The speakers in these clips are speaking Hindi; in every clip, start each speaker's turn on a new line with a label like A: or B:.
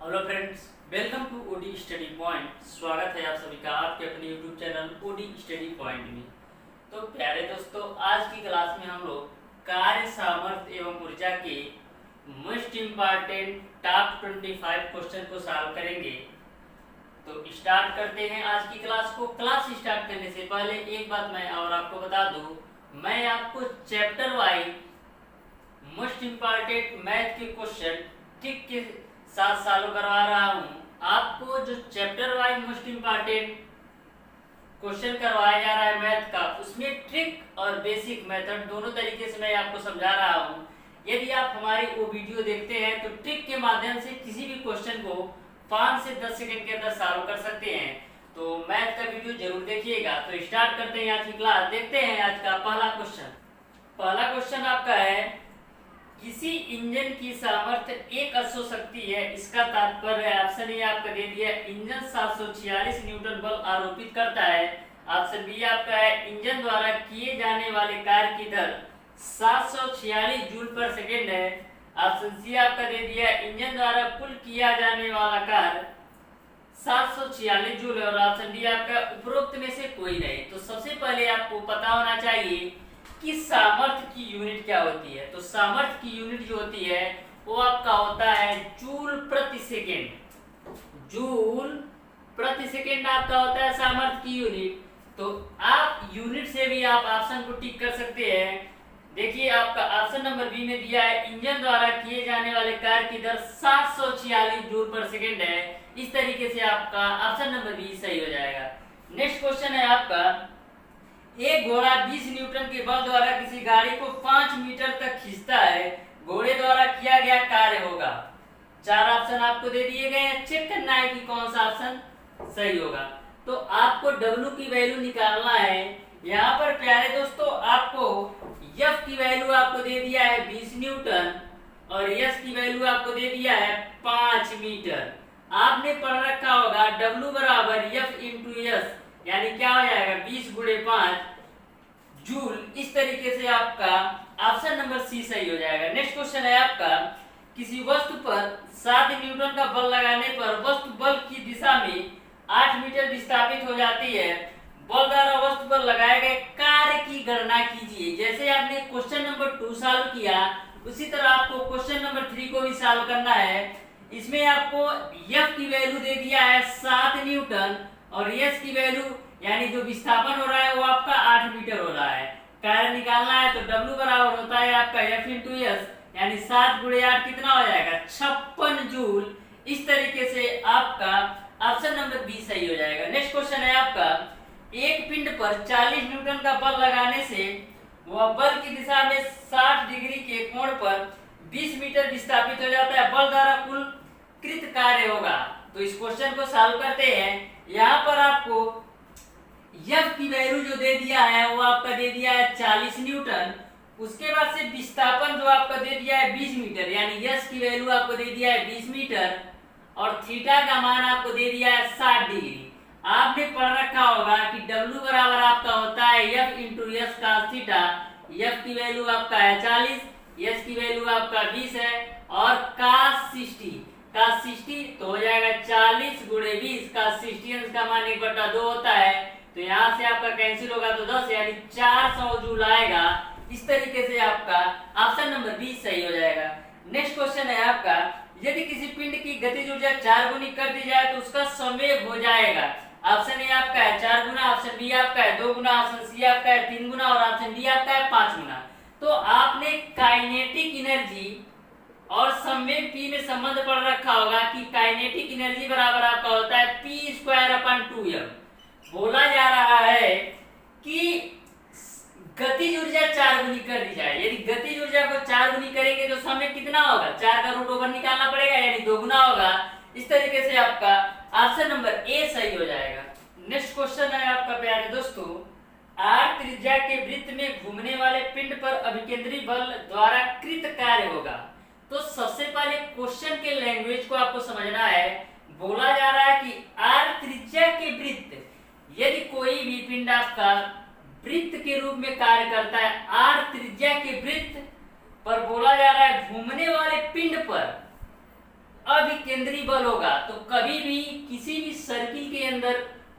A: Hello friends, welcome to OD study point. स्वागत है आप सभी का आपके अपने YouTube channel OD study point में। तो प्यारे दोस्तों, आज की क्लास में हम लोग कार्य सामर्थ्य एवं ऊर्जा के मोस्ट इम्पॉर्टेंट टॉप 25 क्वेश्चन को सॉल्व करेंगे। तो स्टार्ट करते हैं आज की क्लास को। क्लास स्टार्ट करने से पहले एक बात मैं और आपको बता दूं, मैं आपको chapter wise most important math के क्वेश्चन ठीक के साथ सॉल्व करवा रहा हूँ। आपको जो chapter wise most important question करवाया जा रहा है मैथ का, उसमें ट्रिक और बेसिक मेथड दोनों तरीके से मैं आपको समझा रहा हूँ। यदि आप हमारी वो वीडियो देखते हैं तो ट्रिक के माध्यम से किसी भी क्वेश्चन को 5 से 10 सेकंड के अंदर सॉल्व कर सकते हैं। तो मैथ का वीडियो जरूर देखिएगा। तो स्टार्ट करते हैं आज की क्लास। देखते हैं आज का पहला क्वेश्चन। पहला क्वेश्चन आपका है, किसी इंजन की सामर्थ्य 1 अश्व शक्ति है, इसका तात्पर्य ऑप्शन ए आपका दे दिया इंजन 746 न्यूटन बल आरोपित करता है। ऑप्शन बी आपका है इंजन द्वारा किए जाने वाले कार्य की दर 746 जूल पर सेकेंड है। ऑप्शन सी आपका दे दिया इंजन द्वारा कुल किया जाने वाला कार्य 746 जूल है। और ऑप्शन डी आपका उपरोक्त में से कोई नहीं। तो सबसे पहले आपको पता होना चाहिए कि सामर्थ्य की यूनिट क्या होती है। तो सामर्थ्य की यूनिट जो होती है वो आपका होता है जूल प्रति सेकेंड। जूल प्रति सेकेंड आपका होता है सामर्थ्य की यूनिट। तो आप यूनिट से भी आप ऑप्शन को टिक कर सकते हैं। देखिए आपका ऑप्शन नंबर बी में दिया है इंजन द्वारा किए जाने वाले कार्य की दर 746 जूल पर सेकेंड है। इस तरीके से आपका ऑप्शन नंबर बी सही हो जाएगा। नेक्स्ट क्वेश्चन है आपका, एक घोड़ा 20 न्यूटन के बल द्वारा किसी गाड़ी को 5 मीटर तक खींचता है, घोड़े द्वारा किया गया कार्य होगा। 4 ऑप्शन आपको दे दिए गए हैं, चेक करना है कि कौन सा ऑप्शन सही होगा। तो आपको W की वैल्यू निकालना है। यहाँ पर प्यारे दोस्तों आपको F की वैल्यू आपको दे दिया है 20 न्यूटन और S की वैल्यू आपको दे दिया है 5 मीटर। आपने पढ़ रखा होगा W बराबर F इंटू S, यानी क्या हो जाएगा 20 गुणे 5 जूल। इस तरीके से आपका ऑप्शन नंबर सी सही हो जाएगा। नेक्स्ट क्वेश्चन है आपका, किसी वस्तु पर 7 न्यूटन का बल लगाने पर वस्तु बल की दिशा में 8 मीटर विस्थापित हो जाती है। बल द्वारा वस्तु पर लगाए गए कार्य की गणना कीजिए। जैसे आपने क्वेश्चन नंबर 2 सॉल्व किया, उसी तरह आपको क्वेश्चन नंबर 3 को भी सॉल्व करना है। इसमें आपको F की वैल्यू दे दिया है 7 न्यूटन और S की वैल्यू यानी जो विस्थापन हो रहा है वो आपका 8 मीटर हो रहा है। कार्य निकालना है तो W बराबर होता है आपका F इंटू S, यानी 7 गुणे 8 कितना हो जाएगा 56 जूल। इस तरीके से आपका ऑप्शन नंबर बी सही हो जाएगा। नेक्स्ट क्वेश्चन है आपका, एक पिंड पर 40 न्यूटन का बल लगाने से वह बल की दिशा में 60 डिग्री के कोण पर 20 मीटर विस्थापित हो जाता है। बल द्वारा कुल कृत कार्य होगा। तो इस क्वेश्चन को सॉल्व करते हैं। यहाँ पर आपको F की वैल्यू जो दे दिया है वो आपका दे दिया है 40 न्यूटन। उसके बाद से विस्थापन जो आपका दे दिया है 20 मीटर, यानी S की वैल्यू आपको दे दिया है 20 मीटर और थीटा का मान आपको दे दिया है 60 डिग्री। आपने पढ़ रखा होगा कि W बराबर आपका होता है F into S cos theta. F की वैल्यू आपका है 40, S की वैल्यू आपका 20 है और cos 60 तो हो जाएगा 40 गुणे 20। cos 60 का मान 1/2 होता है। तो यहाँ से आपका कैंसिल होगा तो 10, यानी 400 जूल आएगा। इस तरीके से आपका ऑप्शन नंबर बी सही हो जाएगा। नेक्स्ट क्वेश्चन है आपका, यदि किसी पिंड की गतिज ऊर्जा 4 गुनी कर दी जाए तो उसका संवेग हो जाएगा। ऑप्शन ए आपका है 4 गुना, ऑप्शन बी आपका है 2 गुना, ऑप्शन सी आपका है 3 गुना और ऑप्शन डी आपका है 5 गुना। तो आपने काइनेटिक एनर्जी और संवेग P में संबंध पढ़ रखा होगा कि काइनेटिक एनर्जी बराबर आपका होता है P²/2m। बोला जा रहा है कि गतिज ऊर्जा 4 गुनी कर दी जाए। यदि गतिज ऊर्जा को 4 गुनी करेंगे तो समय कितना होगा, 4 का रूट ओवर निकालना पड़ेगा, यानी 2 गुना होगा। इस तरीके से आपका ऑप्शन नंबर ए सही हो जाएगा। नेक्स्ट क्वेश्चन है आपका प्यारे दोस्तों, r त्रिज्या के वृत्त में घूमने वाले पिंड पर अभिकेंद्री बल द्वारा कृत कार्य होगा। तो सबसे पहले क्वेश्चन के लैंग्वेज को आपको समझना है। बोला जा रहा है कि r त्रिज्या के वृत्त, यदि कोई भी पिंड आपका वृत्त के रूप में कार्य करता है, r त्रिज्या के वृत्त पर बोला जा रहा है घूमने वाले पिंड पर केंद्रीय बल होगा। तो कभी भी किसी भी सर्किल के अंदर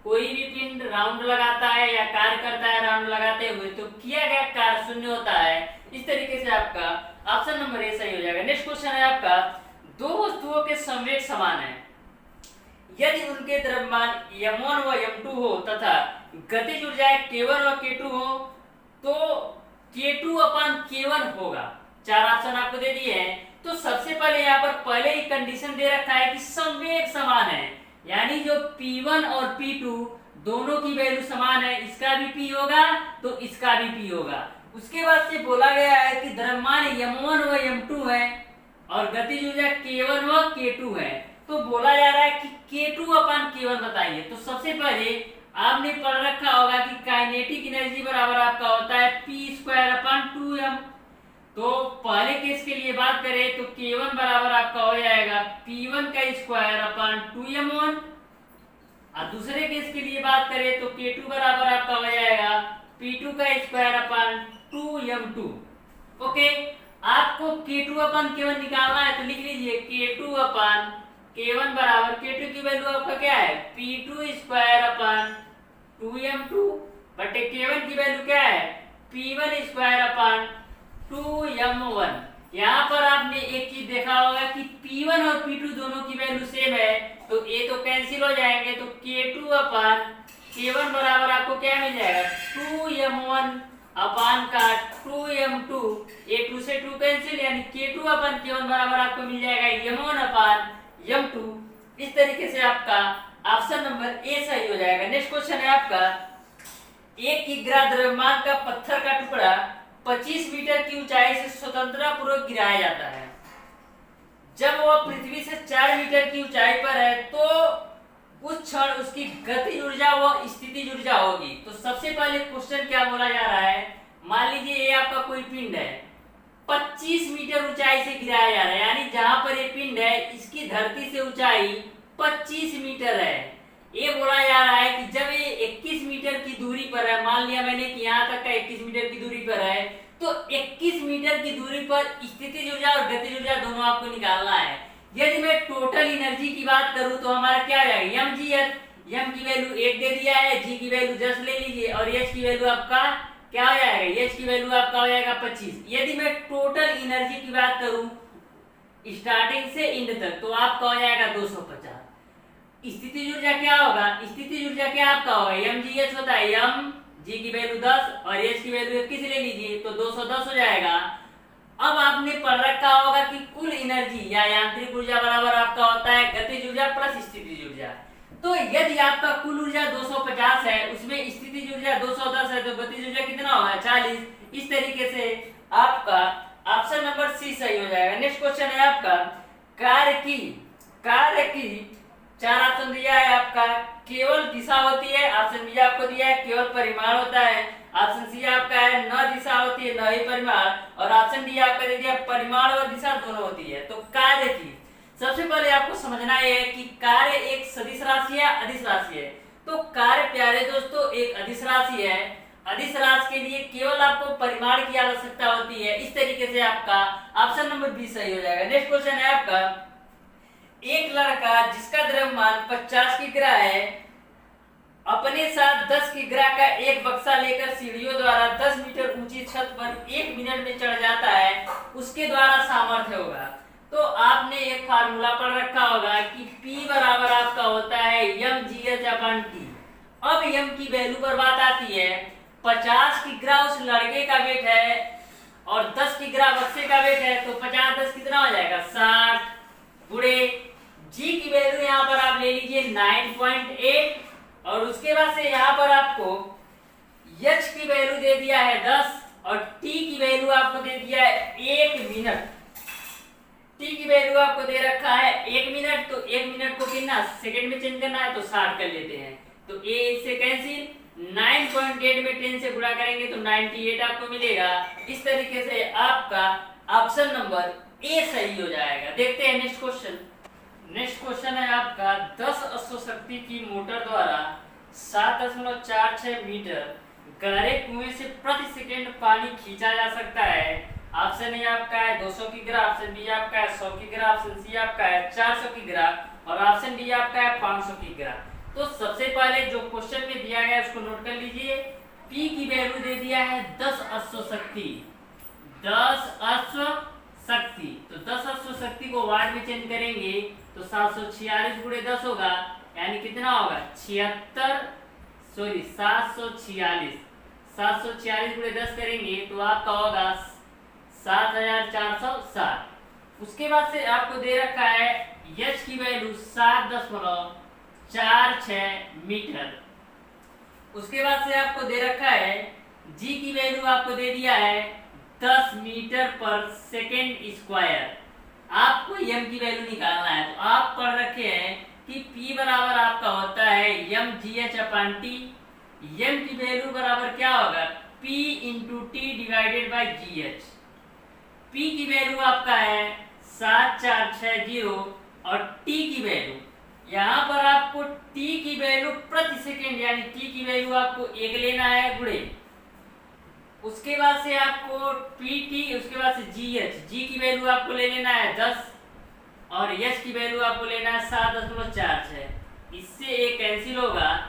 A: कोई भी पिंड राउंड लगाता है या कार्य करता है राउंड लगाते हुए, तो किया गया कार्य शून्य होता है। इस तरीके से आपका ऑप्शन नंबर ए सही हो जाएगा। नेक्स्ट क्वेश्चन है आपका, दो वस्तुओं के संवेग समान है, यदि उनके द्रव्यमान m1 व m2 हो तथा गतिज ऊर्जाएं k1 व k2 हो, तो k2 अपन k1 होगा। चार ऑप्शन आपको दे दिए हैं। तो सबसे पहले यहाँ पर पहले ही कंडीशन दे रखा है कि संवेग समान है, यानी जो P1 और P2 दोनों की वैल्यू समान है, इसका भी P होगा तो इसका भी P होगा। उसके बाद से बोला गया है कि द्रव्यमान m1 व m2 है और गतिज ऊर्जा k1 व k2 है। तो बोला जा रहा है कि k2 अपन k1 बताइए। तो सबसे पहले आपने पढ़ रखा होगा कि काइनेटिक एनर्जी बराबर आपका होता है p²/2m। तो पहले केस के लिए बात करें तो k1 बराबर आपका हो जाएगा p1²/2m1, और दूसरे केस के लिए बात करें तो k2 बराबर आपका हो जाएगा p2²/2m2। ओके, आपको k2 अपन k1 निकालना है तो लिख लीजिए k2 अपन k1 बराबर k2 की वैल्यू आपका क्या है p2²/2m2 बटे k1 की वैल्यू क्या है p1²/2m1। यहाँ पर आपने एक चीज देखा होगा कि p1 और p2 दोनों की वैल्यू सेम है, तो ये तो कैंसिल हो जाएंगे। तो k2 अपन k1 बराबर आपको क्या मिल जाएगा 2m1 अपान का 2m2, ये 2 से 2 कैंसिल, यानी k2 अपन k1 बराबर आपको मिल जाएगा m1 अपान m2। इस तरीके से आपका ऑप्शन नंबर ए सही हो जाएगा। नेक्स्ट क्वेश्चन है आपका, एक किग्रा द्रव्यमान का पत्थर का टुकड़ा 25 मीटर की ऊंचाई से स्वतंत्रतापूर्वक गिराया जाता है। जब वह पृथ्वी से 4 मीटर की ऊंचाई पर है तो उस क्षण उसकी गतिज ऊर्जा व स्थितिज ऊर्जा होगी। तो सबसे पहले क्वेश्चन क्या बोला जा रहा है, मान लीजिए ये आपका कोई पिंड है, 25 मीटर ऊंचाई से गिराया जा रहा है, यानी जहां पर ये पिंड है इसकी धरती से ऊंचाई 25 मीटर है। ये बोला जा रहा है कि जब ये 21 मीटर की दूरी पर है, मान लिया मैंने कि यहाँ तक का 21 मीटर की दूरी पर है, तो 21 मीटर की दूरी पर स्थितिज ऊर्जा और गतिज ऊर्जा दोनों आपको निकालना है। यदि मैं टोटल एनर्जी की बात करूं तो हमारा क्या हो जाएगा mgh, m की वैल्यू 1 दे दिया है, g की वैल्यू 10 ले लीजिए और h की वैल्यू आपका क्या हो जाएगा, h की वैल्यू आपका हो जाएगा 25। यदि मैं टोटल एनर्जी की बात करूं स्टार्टिंग से एंड तक तो आपका हो जाएगा 250। स्थितिज ऊर्जा क्या होगा, स्थितिज ऊर्जा क्या आपका होगा mgh होता है, m g की वैल्यू 10 और h की वैल्यू 21 ले लीजिए तो 210 हो जाएगा। अब आपने पढ़ रखा होगा कि कुल एनर्जी या यांत्रिक ऊर्जा बराबर आपका होता है गतिज ऊर्जा प्लस स्थितिज ऊर्जा। तो यदि आपका कुल ऊर्जा 250 है, उसमें स्थितिज ऊर्जा 210 है, तो गतिज ऊर्जा कितना होगा 40। इस तरीके से आपका ऑप्शन नंबर सी सही हो जाएगा। नेक्स्ट क्वेश्चन है आपका, कार्य की चार ऑप्शन दिया है आपका, केवल दिशा होती है, ऑप्शन बी आपको दिया है केवल परिमाण होता है, ऑप्शन सी आपका है न दिशा होती है न ही परिमाण, और ऑप्शन डी आपका दे दिया परिमाण और दिशा दोनों होती है। तो कार्य की सबसे पहले आपको समझना है कि कार्य एक सदिश राशि है अदिश राशि है। तो कार्य प्यारे दोस्तों एक अदिश राशि है, अदिश राशि के लिए केवल आपको परिमाण की आवश्यकता होती है। इस तरीके से आपका ऑप्शन नंबर बी सही हो जाएगा। नेक्स्ट क्वेश्चन है आपका, एक लड़का जिसका द्रव्यमान 50 किग्रा है अपने साथ 10 किग्रा का एक बक्सा लेकर सीढ़ियों द्वारा 10 मीटर ऊंची छत पर 1 मिनट में चढ़ जाता है, उसके द्वारा सामर्थ्य होगा। तो आपने एक फार्मूला पढ़ रखा होगा कि P बराबर आपका होता है mgh/T। अब m की वैल्यू पर बात आती है, 50 किग्रा उस लड़के का वेट है और 10 किग्रा बक्से का वेट है, तो 50 10 कितना हो जाएगा 60 गुणे g की वैल्यू यहाँ पर आप ले लीजिए 9.8 और उसके बाद से यहाँ पर आपको h की वैल्यू दे दिया है 10 और t की वैल्यू आपको दे दिया है 1 मिनट। t की वैल्यू आपको दे रखा है 1 मिनट, तो 1 मिनट को कितना सेकंड में चेंज करना है तो 60 कर लेते हैं, तो a इससे कैंसिल, 9.8 में 10 से गुणा करेंगे तो 98 आपको मिलेगा। इस तरीके से आपका ऑप्शन नंबर ए सही हो जाएगा। देखते हैं नेक्स्ट क्वेश्चन। नेक्स्ट क्वेश्चन है आपका, 10 अश्वशक्ति की मोटर द्वारा 7.46 मीटर गहरे कुएं से प्रति सेकंड पानी खींचा जा सकता है। ऑप्शन ए आपका है 200 की ग्राफ, ऑप्शन बी आपका है 100 की ग्राफ, ऑप्शन सी आपका है 400 की ग्राफ और ऑप्शन डी आपका है 500 की ग्राफ। तो सबसे पहले जो क्वेश्चन में दिया गया है उसको नोट कर लीजिए। P की वैल्यू दे दिया है 10 अश्व शक्ति, 10 अश्व शक्ति। तो 10 अश्व शक्ति को वाट में चेंज करेंगे तो 746 गुणे 10 होगा, यानी कितना होगा 746 गुणे 10 करेंगे तो आपका होगा 7460। उसके बाद से आपको दे रखा है H की वैल्यू 7.46 मीटर। उसके बाद से आपको दे रखा है G की वैल्यू आपको दे दिया है 10 मीटर पर सेकेंड स्क्वायर। आपको m की वैल्यू निकालना है। तो आप पढ़ रखे हैं कि P बराबर आपका होता है mgh/t। m की वैल्यू बराबर क्या होगा P into T divided by GH। P की वैल्यू आपका है 7460 और T की वैल्यू यहाँ पर आपको T की वैल्यू प्रति सेकेंड यानी T की वैल्यू आपको 1 लेना है गुणे, उसके बाद से आपको PT, उसके बाद से GH, G की वैल्यू आपको ले लेना है 10 और H की वैल्यू आपको लेना है 7.46। इससे एक कैंसिल होगा,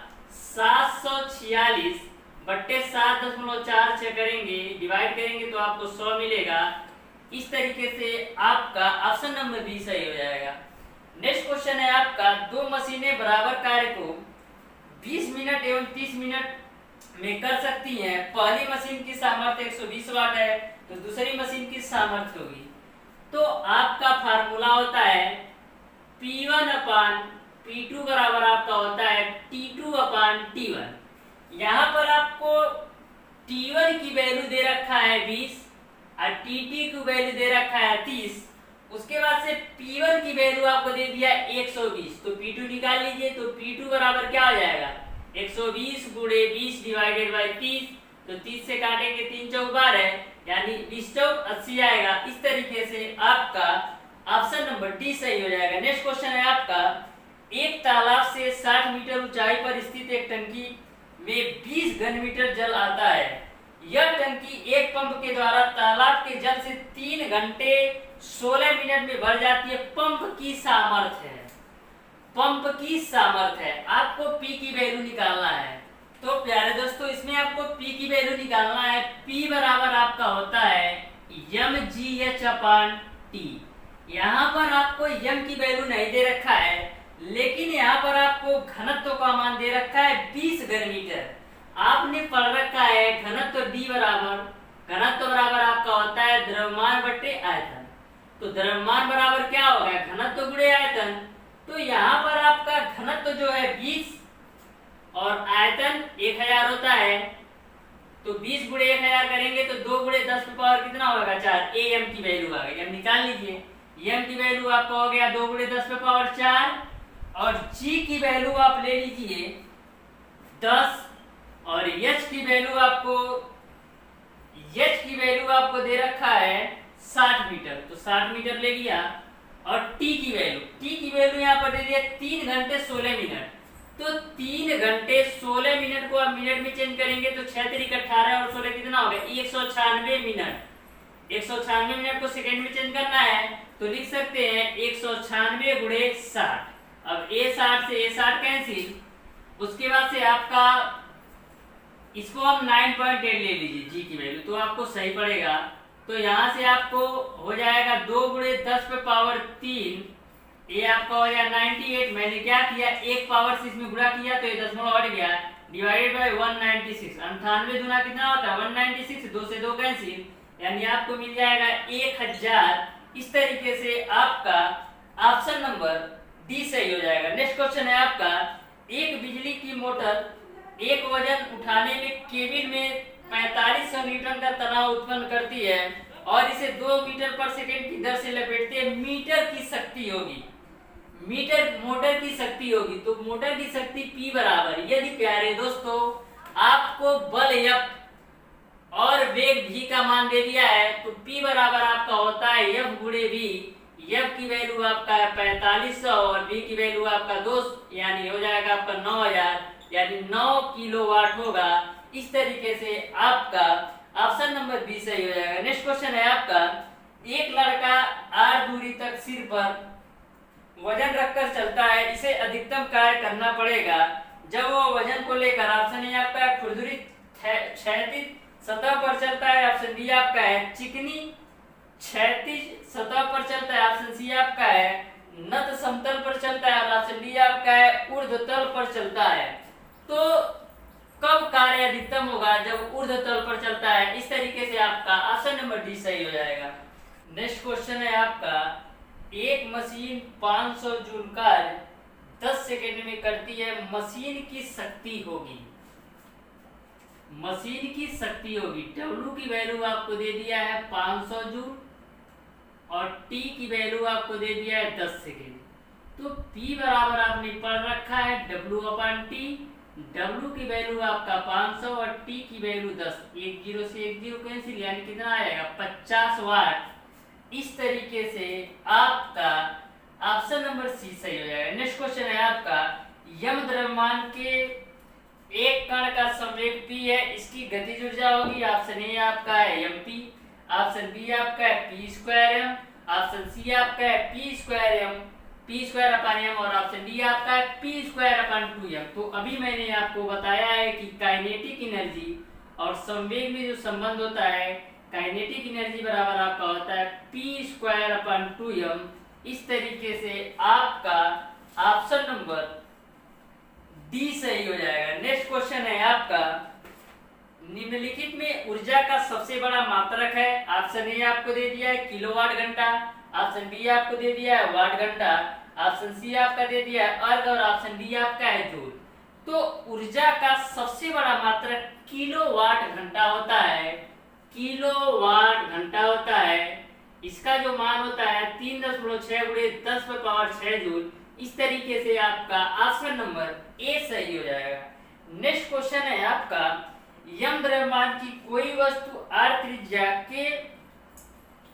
A: 746 बट्टे 7.46 करेंगे, डिवाइड करेंगे तो आपको 100 मिलेगा। इस तरीके से आपका ऑप्शन नंबर बी सही हो जाएगा। नेक्स्ट क्वेश्चन है आपका, दो मशीनें बराबर कार्य को 20 मिनट एवं 30 मिनट में कर सकती हैं। पहली मशीन की सामर्थ्य 120 वाट है तो दूसरी मशीन की सामर्थ्य होगी। तो आपका फार्मूला होता है P1/P2 बराबर आपका होता है T2/T1। यहाँ पर आपको T1 की वैल्यू दे रखा है 20 और TT की वैल्यू दे रखा है 30। उसके बाद से P1 की वैल्यू आपको दे दिया 120, तो P2 निकाल लीजिए। तो P2 बराबर क्या हो जाएगा 120 गुणे 20 डिवाइडेड बाई 30। तो 30 से काटेंगे 3 चौक 12 यानी 20 चौक 80 आएगा। इस तरीके से आपका ऑप्शन नंबर डी सही हो जाएगा। नेक्स्ट क्वेश्चन है आपका, एक तालाब से 60 मीटर ऊंचाई पर स्थित एक टंकी में 20 घन मीटर जल आता है। यह टंकी एक पंप के द्वारा तालाब के जल से 3 घंटे 16 मिनट में भर जाती है। पंप की सामर्थ्य है, पंप की सामर्थ्य है। आपको P की वैल्यू निकालना है। तो प्यारे दोस्तों इसमें आपको P की वैल्यू निकालना है। P बराबर आपका होता है mgh/t। यहाँ पर आपको m की वैल्यू नहीं दे रखा है, लेकिन यहाँ पर आपको घनत्व का मान दे रखा है 20 घन मीटर। आपने पढ़ रखा है घनत्व D बराबर, घनत्व बराबर आपका होता है द्रव्यमान बटे आयतन। तो द्रव्यमान बराबर क्या होगा घनत्व गुणे आयतन। तो यहाँ पर आपका घनत्व जो है 20 और आयतन 1000 होता है। तो 20 गुणे 1000 करेंगे तो 2 गुणे 10 पे पावर कितना होगा 4। am की वैल्यू आ गई, m निकाल लीजिए। m की वैल्यू आपका हो गया 2 गुणे 10 पे पावर 4 और G की वैल्यू आप ले लीजिए 10 और H की वैल्यू आपको दे रखा है 60 मीटर। तो 60 मीटर ले लिया और T की वैल्यू यहाँ पर दे दिया 3 घंटे 16 मिनट। तो 3 घंटे 16 मिनट को आप मिनट में चेंज करेंगे तो 6 3 18 और 16 कितना हो गया 196 मिनट। 196 मिनट को सेकंड में चेंज करना है तो लिख सकते हैं 196 गुणे 60। अब A60 से A60 कैंसिल। उसके बाद से आपका इसको हम 9.8 ले लीजिए G की वैल्यू तो आपको सही पड़ेगा। तो यहाँ से आपको हो जाएगा 2 गुणे 10 पे पावर 3, ये आपका हो जाएगा 98। मैंने क्या किया एक पावर से इसमें गुणा किया तो ये दशमलव हट गया, डिवाइडेड बाय 196। 98 गुना कितना होता है 196, 2 से 2 कैंसिल यानी आपको मिल जाएगा 1000। इस तरीके से आपका ऑप्शन नंबर डी सही हो जाएगा। नेक्स्ट क्वेश्चन है आपका, एक बिजली की मोटर एक वजन उठाने में केबिल में 4500 न्यूटन का तनाव उत्पन्न करती है और इसे 2 मीटर पर सेकेंड की दर से लपेटते हैं। मीटर की शक्ति होगी, मोटर की शक्ति होगी। तो मोटर की शक्ति P बराबर, यदि प्यारे दोस्तों आपको बल F और वेग V का मान दे दिया है तो P बराबर आपका होता है F गुणे V। F की वैल्यू आपका है 4500 और V की वैल्यू आपका 2 यानी हो जाएगा आपका 9000 यानी 9 किलोवाट होगा। इस तरीके से आपका ऑप्शन नंबर बी सही हो जाएगा। नेक्स्ट क्वेश्चन है आपका, एक लड़का r दूरी तक सिर पर वजन रखकर चलता है, इसे अधिकतम कार्य करना पड़ेगा जब वो वजन को लेकर, ऑप्शन ए आपका खुरदुरी क्षैतिज सतह पर चलता है, ऑप्शन बी आपका है चिकनी क्षैतिज सतह पर चलता है, ऑप्शन सी आपका है नत समतल पर चलता है, और ऑप्शन डी आपका है ऊर्ध्वतल पर चलता है। तो कब कार्य अधिकतम होगा? जब ऊर्ध्वतल पर चलता है। इस तरीके से आपका ऑप्शन नंबर डी सही हो जाएगा। नेक्स्ट क्वेश्चन है आपका, एक मशीन 500 जूल कार्य 10 सेकेंड में करती है, मशीन की शक्ति होगी, मशीन की शक्ति होगी। W की वैल्यू आपको दे दिया है 500 जूल और T की वैल्यू आपको दे दिया है 10 सेकेंड। तो P बराबर आपने पढ़ रखा है W/T। W की वैल्यू आपका 500 और T की वैल्यू 10, एक जीरो से एक जीरो कैंसिल, यानी कितना आएगा 50 वाट। इस तरीके से आपका ऑप्शन नंबर सी सही हो जाएगा। नेक्स्ट क्वेश्चन है आपका, यम द्रव्यमान के एक कण का संवेग p है, इसकी गतिज ऊर्जा होगी, ऑप्शन ए आपका है mp, ऑप्शन बी आपका है p²m, ऑप्शन सी आपका है p²m और ऑप्शन डी आपका है p²/2m। तो अभी मैंने आपको बताया है कि काइनेटिक एनर्जी और संवेग में जो संबंध होता है, काइनेटिक एनर्जी बराबर आपका होता है p²/2m। इस तरीके से आपका ऑप्शन नंबर डी सही हो जाएगा। नेक्स्ट क्वेश्चन है आपका, निम्नलिखित में ऊर्जा का सबसे बड़ा मात्रक है, ऑप्शन ए आपको दे दिया है किलोवाट घंटा, ऑप्शन बी आपको दे दिया है वाट घंटा, ऑप्शन सी आपका दे दिया है अर्ग और ऑप्शन डी आपका है जूल। तो ऊर्जा का सबसे बड़ा मात्रक किलोवाट घंटा होता है, किलोवाट घंटा होता है। इसका जो मान होता है 3.6 × 10⁻6 जूल। इस तरीके से आपका ऑप्शन नंबर ए सही हो जाएगा। नेक्स्ट क्वेश्चन है आपका, यम द्रव्यमान की कोई वस्तु r त्रिज्या के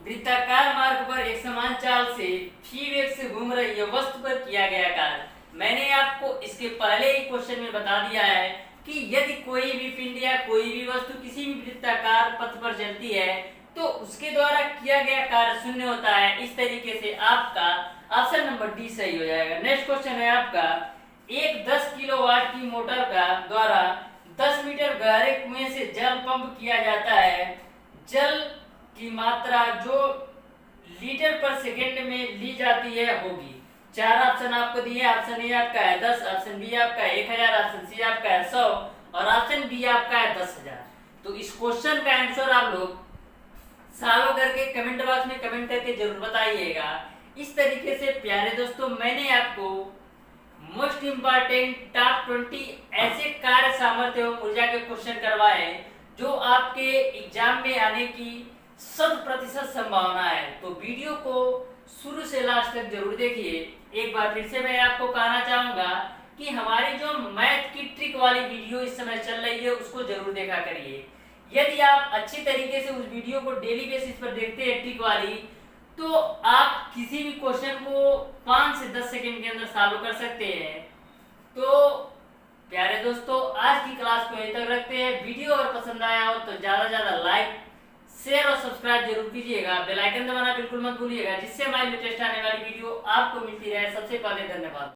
A: वृत्ताकार मार्ग पर एक समान चाल से v वेग से घूम रही है, वस्तु पर किया गया कार्य। मैंने आपको इसके पहले ही क्वेश्चन में बता दिया है कि यदि कोई भी पिंड या कोई भी वस्तु किसी भी वृत्ताकार पथ पर चलती है तो उसके द्वारा किया गया कार्य शून्य होता है। इस तरीके से आपका ऑप्शन नंबर डी सही हो जाएगा। नेक्स्ट क्वेश्चन है आपका, एक 10 किलोवाट की मोटर का द्वारा 10 मीटर गहरे कुएं से जल पंप किया जाता है, जल की मात्रा जो लीटर पर सेकेंड में ली जाती है होगी। 4 ऑप्शन आपको दिए, ऑप्शन ए आपका है 10, ऑप्शन बी आपका है 1000, ऑप्शन सी आपका है 100 और ऑप्शन डी आपका है 10,000। तो इस क्वेश्चन का आंसर आप लोग सॉल्व करके कमेंट बॉक्स में कमेंट करके जरूर बताइएगा। इस तरीके से प्यारे दोस्तों, मैंने आपको मोस्ट इम्पॉर्टेंट टॉप 20 ऐसे कार्य सामर्थ्य एवं ऊर्जा के क्वेश्चन करवाए जो आपके एग्जाम में आने की 100% संभावना है। तो वीडियो को शुरू से लास्ट तक जरूर देखिए। एक बार फिर से मैं आपको कहना चाहूंगा कि हमारी जो मैथ की ट्रिक वाली वीडियो इस समय चल रही है उसको जरूर देखा करिए। यदि आप अच्छी तरीके से उस वीडियो को डेली बेसिस पर देखते हैं ट्रिक वाली, तो आप किसी भी क्वेश्चन को 5 से 10 सेकंड के अंदर सॉल्व कर सकते हैं। तो प्यारे दोस्तों, आज की क्लास को यहीं तक रखते हैं। वीडियो अगर पसंद आया हो तो ज्यादा लाइक शेयर और सब्सक्राइब जरूर कीजिएगा। बेल आइकन दबाना बिल्कुल मत भूलिएगा, जिससे हमारी लेटेस्ट आने वाली वीडियो आपको मिलती रहे सबसे पहले। धन्यवाद।